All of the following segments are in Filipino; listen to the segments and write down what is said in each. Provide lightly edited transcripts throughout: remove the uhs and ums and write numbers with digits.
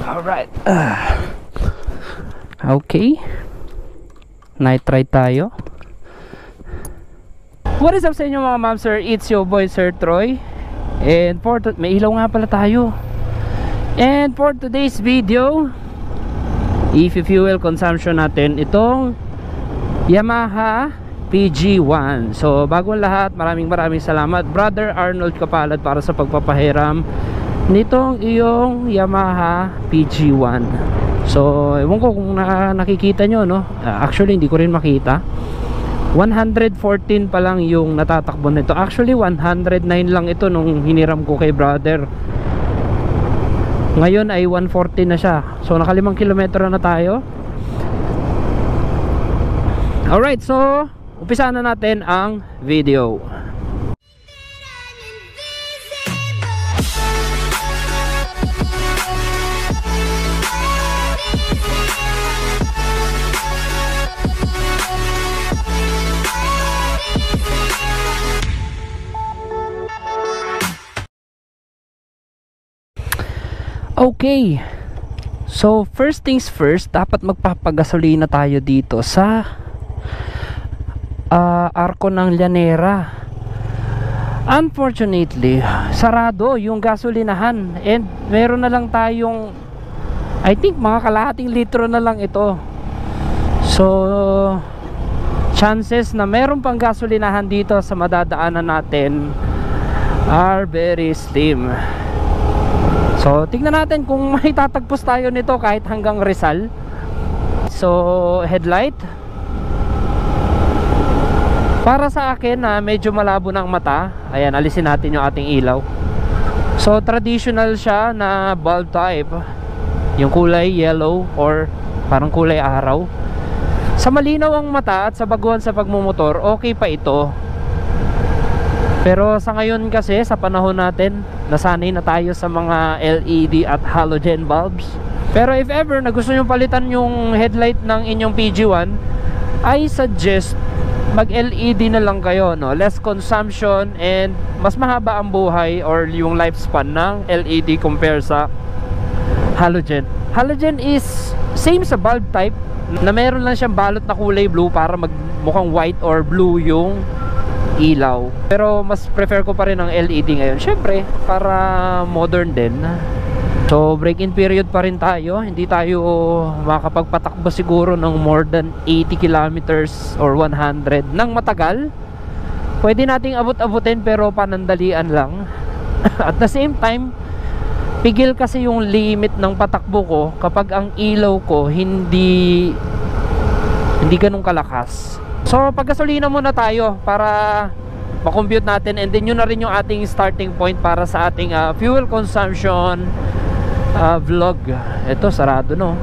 Alright. Okay. Night ride tayo. What is up sa inyo mga ma'am sir? It's your boy Sir Troy. And may ilaw nga pala tayo. And for today's video, i-fuel consumption natin itong Yamaha PG1. So bagong lahat, maraming salamat Brother Arnold Kapalad para sa pagpapahiram nitong iyong Yamaha PG1. So ewan ko kung nakikita nyo, no? Actually hindi ko rin makita. 114 pa lang yung natatakbo nito. Actually 109 lang ito nung hiniram ko kay brother. Ngayon ay 140 na siya. So nakalimang kilometro na tayo. Alright, so umpisa na natin ang video. Okay, so first things first, dapat magpapagasolina tayo dito sa Arco ng Llanera. Unfortunately, sarado yung gasolinahan and meron na lang tayong, I think mga kalahating litro na lang ito. So chances na meron pang gasolinahan dito sa madadaanan natin are very slim. So tingnan natin kung may tatagpos tayo nito kahit hanggang Rizal. So headlight, para sa akin na medyo malabo ng mata. Ayan, alisin natin yung ating ilaw. So traditional siya na bulb type, yung kulay yellow or parang kulay araw. Sa malinaw ang mata at sa baguhan sa pagmumotor, okay pa ito. Pero sa ngayon kasi, sa panahon natin, nasanay na tayo sa mga LED at halogen bulbs. Pero if ever na gusto nyo palitan yung headlight ng inyong PG1, I suggest mag LED na lang kayo, no? Less consumption and mas mahaba ang buhay or yung lifespan ng LED compare sa halogen. Halogen is same sa bulb type, na meron lang siyang balot na kulay blue para magmukhang white or blue yung ilaw. Pero mas prefer ko pa rin ang LED ngayon, syempre para modern din. So break-in period pa rin tayo. Hindi tayo makapagpatakbo siguro ng more than 80 kilometers or 100 ng matagal. Pwede nating abot-abutin pero panandalian lang. At the same time, pigil kasi yung limit ng patakbo ko kapag ang ilaw ko hindi ganun kalakas. So paggasolina muna tayo para makompute natin, and then yun na rin yung ating starting point para sa ating fuel consumption vlog. Ito sarado, no?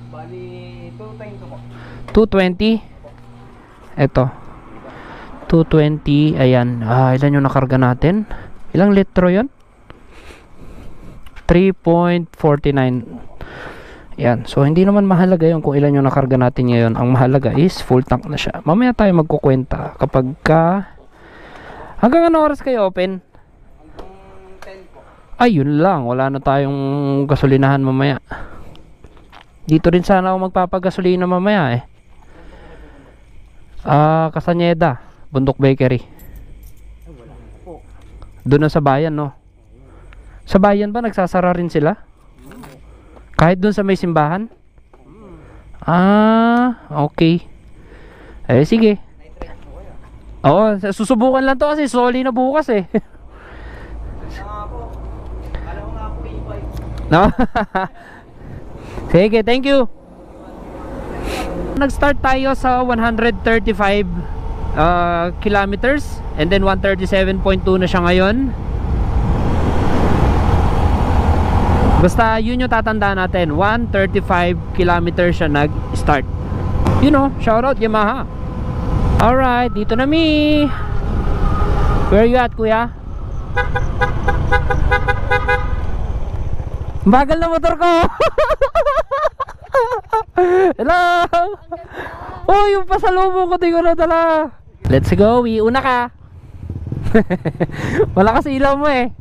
Bali 220. Ito 220. Ayan, ilan yung nakarga natin? Ilang litro yun? 3.49. Yan, so hindi naman mahalaga yung kung ilan yung nakarga natin ngayon. Ang mahalaga is full tank na siya. Mamaya tayo magkukwenta kapag hanggang ano oras kayo open? Hanggang 10 po. Ayun lang, wala na tayong gasolinahan mamaya. Dito rin sana ako magpapagasolina mamaya eh. Castañeda, Bundok Bakery. Doon na sa bayan, no? Sa bayan ba nagsasara rin sila? Kahit dun sa may simbahan? Okay. Eh sige. Oo, susubukan lang to kasi soli na bukas eh. No? Sige, thank you. Nag-start tayo sa 135 kilometers and then 137.2 na siya ngayon. Basta yun yung tatandaan natin, 135 kilometers siya nag-start. You know, shoutout Yamaha. Alright, dito na mi. Where you at, kuya? Bagal na motor ko. Hello. Oh, yung pasalubong ko di ko na dala. Let's go, una ka. Wala kasi ilaw mo eh.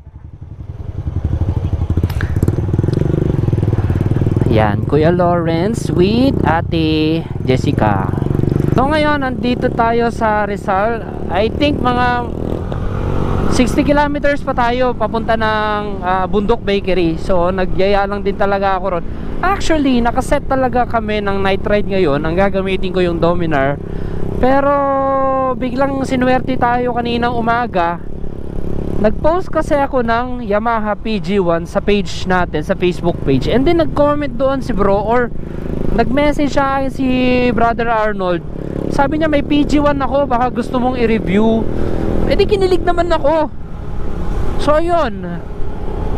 Yan, Kuya Lawrence with Ate Jessica. So ngayon, nandito tayo sa Rizal. I think mga 60 kilometers pa tayo papunta ng Bundok Bakery. So nagyaya lang din talaga ako ron. Actually, nakaset talaga kami ng night ride ngayon. Ang gagamitin ko yung Dominar. Pero biglang sinuwerte tayo kaninang umaga. Nag-post kasi ako ng Yamaha PG1 sa page natin, sa Facebook page. And then nag-comment doon si bro, or nag-message sa akin si Brother Arnold. Sabi niya may PG1 ako, baka gusto mong i-review. Eh di kinilig naman ako. So yun,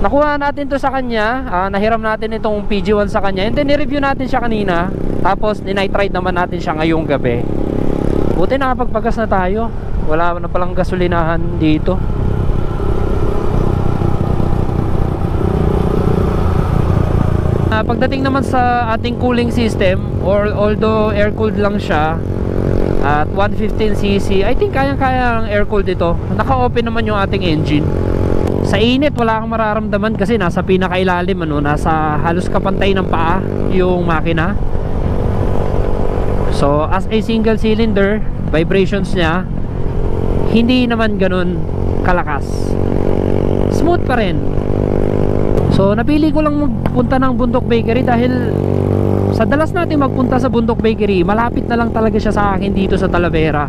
nakuha natin to sa kanya. Nahiram natin itong PG1 sa kanya. And then i-review natin siya kanina. Tapos ni-night ride naman natin siya ngayong gabi. Buti nakapagpagas na tayo. Wala na palang gasolinahan dito. Pagdating naman sa ating cooling system, or although air-cooled lang siya at 115cc, I think kayang-kaya ang air-cooled ito. Naka-open naman yung ating engine. Sa init wala kang mararamdaman kasi nasa pinakailalim, nasa halos kapantay ng paa yung makina. So as a single cylinder, vibrations niya hindi naman ganun kalakas, smooth pa rin. So napili ko lang magpunta ng Bundok Bakery dahil sa dalas natin magpunta sa Bundok Bakery, malapit na lang talaga siya sa akin dito sa Talavera.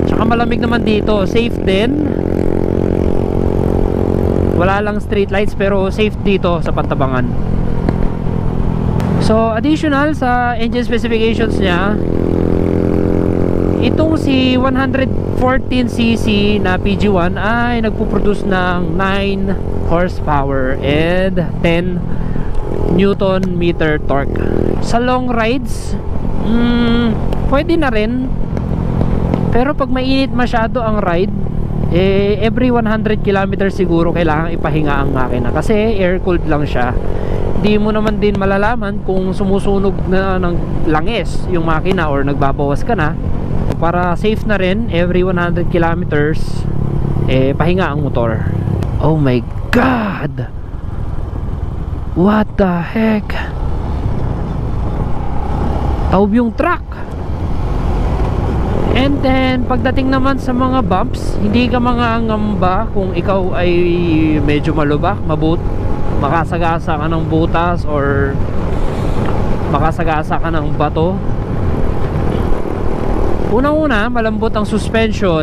Tsaka malamig naman dito, safe din. Wala lang street lights pero safe dito sa Pantabangan. So additional sa engine specifications niya, itong si 114cc na PG1 ay nagpo-produce ng 9 horsepower and 10 Newton meter torque. Sa long rides, pwede na rin. Pero pag mainit masyado ang ride, every 100 km siguro kailangan ipahinga ang makina kasi air-cooled lang siya. Di mo naman din malalaman kung sumusunog na ng langis yung makina or nagbabawas ka na. Para safe na rin, every 100 kilometers pahinga ang motor. Oh my God! What the heck? Taob yung truck. And then pagdating naman sa mga bumps, hindi ka mangangamba kung ikaw ay medyo malubak, makasagasa ka ng butas or makasagasa ka ng bato. Unang-una, malambot ang suspension.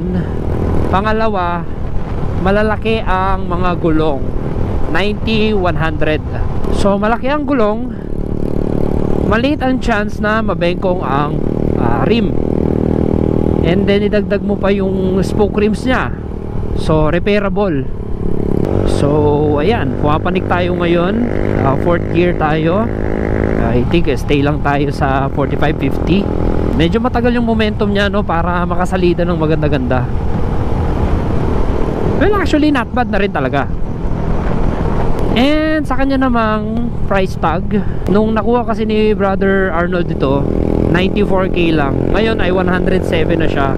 Pangalawa, malalaki ang mga gulong, 90-100. So malaki ang gulong, maliit ang chance na mabengkong ang rim. And then idagdag mo pa yung spoke rims niya, so repairable. So ayan, pumapanik tayo ngayon. 4th gear tayo. I think stay lang tayo sa 45-50. Medyo matagal yung momentum niya, para makasalida ng maganda-ganda. Well, actually not bad na rin talaga. And sa kanya namang price tag, nung nakuha kasi ni Brother Arnold dito, 94k lang. Ngayon ay 107 na siya.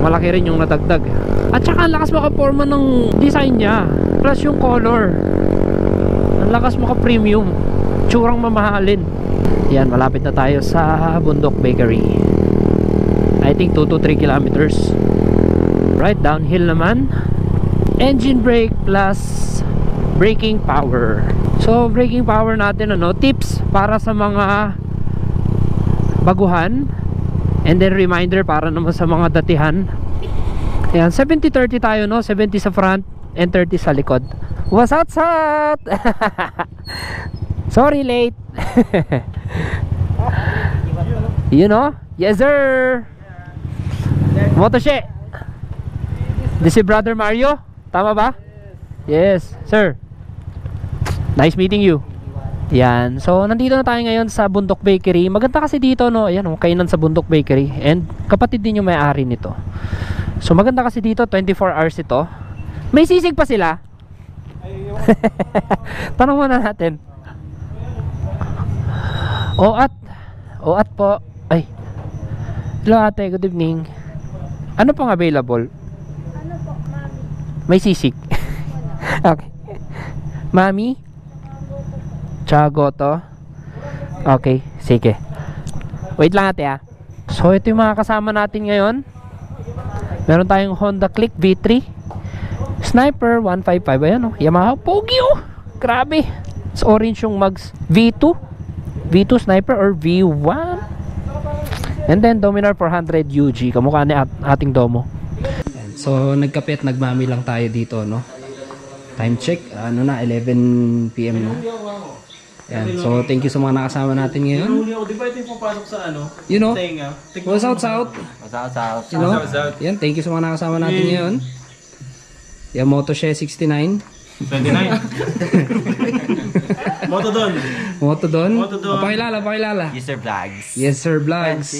Malaki rin yung nadagdag. At saka ang lakas makaporma ng design niya, plus yung color, ang lakas maka-premium, tsurang mamahalin. Yan, malapit na tayo sa Bundok Bakery. I think 2 to 3 kilometers. Right, downhill naman. Engine brake plus braking power. So braking power natin, tips para sa mga baguhan, and then reminder para naman sa mga datihan. Ayan, 70-30 tayo, 70 sa front and 30 sa likod. What's up? Sorry late. Yes sir. Motoshe. This is Brother Mario, tama ba? Yes sir. Nice meeting you. Yan, so nandito na tayo ngayon sa Bundok Bakery. Maganda kasi dito, ayan, kainan sa Bundok Bakery. And kapatid din yung may-ari nito. So maganda kasi dito, 24 hours ito. May sisig pa sila. Tanong muna natin. O at po. Ay, hello ate, good evening. Ano pang available? Ano po, mami? May sisig. Okay. Mami? Chago to? Okay, sige. Wait lang ate ah. So ito yung mga kasama natin ngayon. Meron tayong Honda Click V3, Sniper 155. Ayan oh, Yamaha Pogi oh. Grabe. It's orange yung mugs. V2 Sniper or V1. And then Dominar 400 UG. Kamukha ni ating Domo. So nagkape at nagmami lang tayo dito, no? Time check, ano na, 11 PM na. Yan. So thank you sa mga nakasama natin ngayon. Di ba ito yung papasok sa ano? You know, Tenga. what's out. You know, yan, thank you sa mga nakasama natin ngayon. Yamamoto Share 69. 29. Moto Don. Pakilala. Yes Sir Vlogs. Yes Sir Vlogs.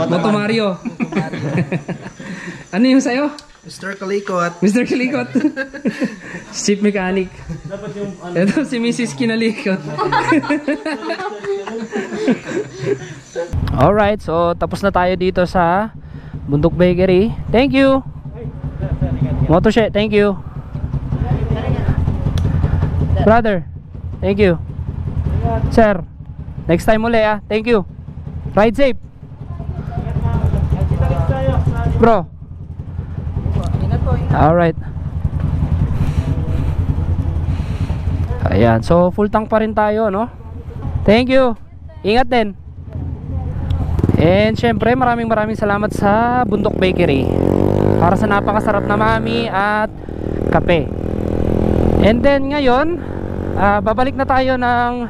Moto Mario. Ano yung sayo? Mr. Kalikot. Mr. Kalikot. Chief Mechanic. Dapat yung ano. Ito si Mrs. Kinalikot. Alright, so tapos na tayo dito sa Bundok Bakery. Thank you. Motoshe, thank you. Brother, thank you. Sir, next time uli ah. Thank you. Ride safe. Bro. Alright. Ayan, so full tank pa rin tayo, no? Thank you. Ingat din. And syempre maraming salamat sa Bundok Bakery para sa napakasarap na mami at kape. And then ngayon, babalik na tayo ng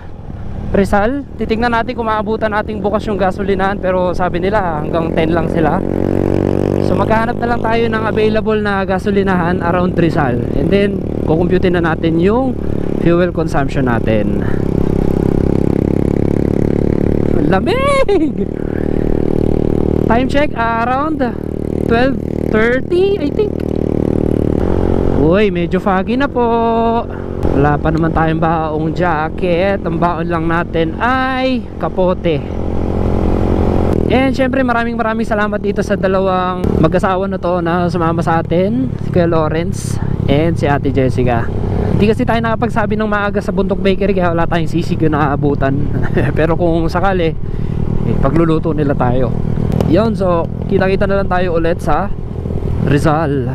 Rizal. Titignan natin kung maabutan nating bukas yung gasolinahan, pero sabi nila hanggang 10 lang sila. So maghahanap na lang tayo ng available na gasolinahan around Rizal. And then kukumputin na natin yung fuel consumption natin. Lamig! Time check around 12:30 I think. Uy, medyo foggy na po. Wala pa naman tayong baong jacket. Ang baon lang natin ay kapote. And syempre maraming salamat dito sa dalawang mag-asawa na to na sumama sa atin, si Kuya Lawrence and si Ate Jessica. Hindi kasi tayo nakapagsabi ng maaga sa Bundok Bakery kaya wala tayong sisig na aabutan. Pero kung sakali, pagluluto nila tayo. Yun, so kita-kita na lang tayo ulit sa Rizal.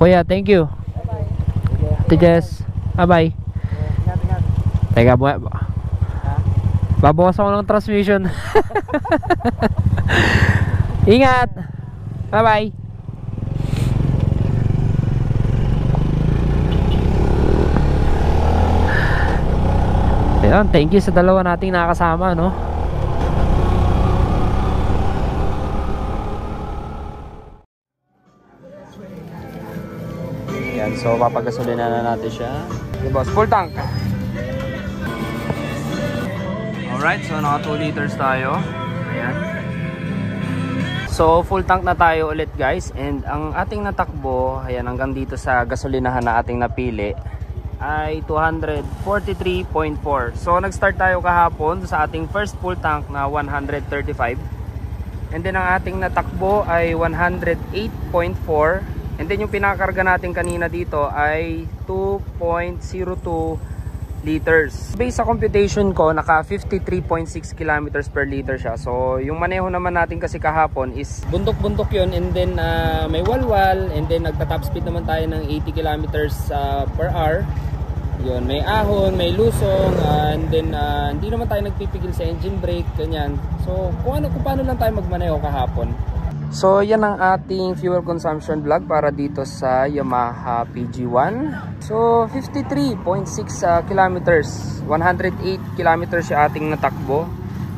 Kuya, thank you. Ate Jess, bye. Teka, babawas ako ng transmission. Ingat. Bye. Ayan, thank you sa dalawa nating nakasama, no? Yan, so papagasolina na natin siya. Okay, boss, full tank. Alright, so naka 2 liters tayo. Ayan. So full tank na tayo ulit guys. And ang ating natakbo, ayan, hanggang dito sa gasolinahan na ating napili ay 243.4. So nag-start tayo kahapon sa ating first full tank na 135. And then ang ating natakbo ay 108.4. And then yung pinakarga natin kanina dito ay 2.02 liters. Based sa computation ko, naka 53.6 kilometers per liter siya. So, yung maneho naman natin kasi kahapon is bundok-bundok yun, and then may walwal, and then nagta-top speed naman tayo ng 80 kilometers per hour. Yun, may ahon, may lusong, and then hindi naman tayo nagpipigil sa engine brake, ganyan. So, kung paano lang tayo magmaneho kahapon. So, yan ang ating fuel consumption vlog para dito sa Yamaha PG1. So, 53.6 kilometers, 108 kilometers yung ating natakbo.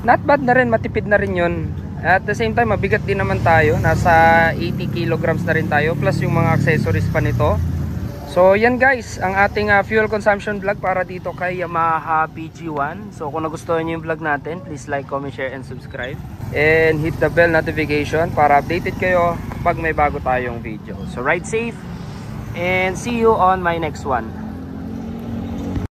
Not bad na rin, matipid na rin yun. At the same time, mabigat din naman tayo. Nasa 80 kilograms na rin tayo, plus yung mga accessories pa nito. So, yan guys, ang ating fuel consumption vlog para dito kay Yamaha PG1. So, kung nagustuhan nyo yung vlog natin, please like, comment, share, and subscribe. And hit the bell notification para updated kayo pag may bago tayong video. So, ride safe and see you on my next one.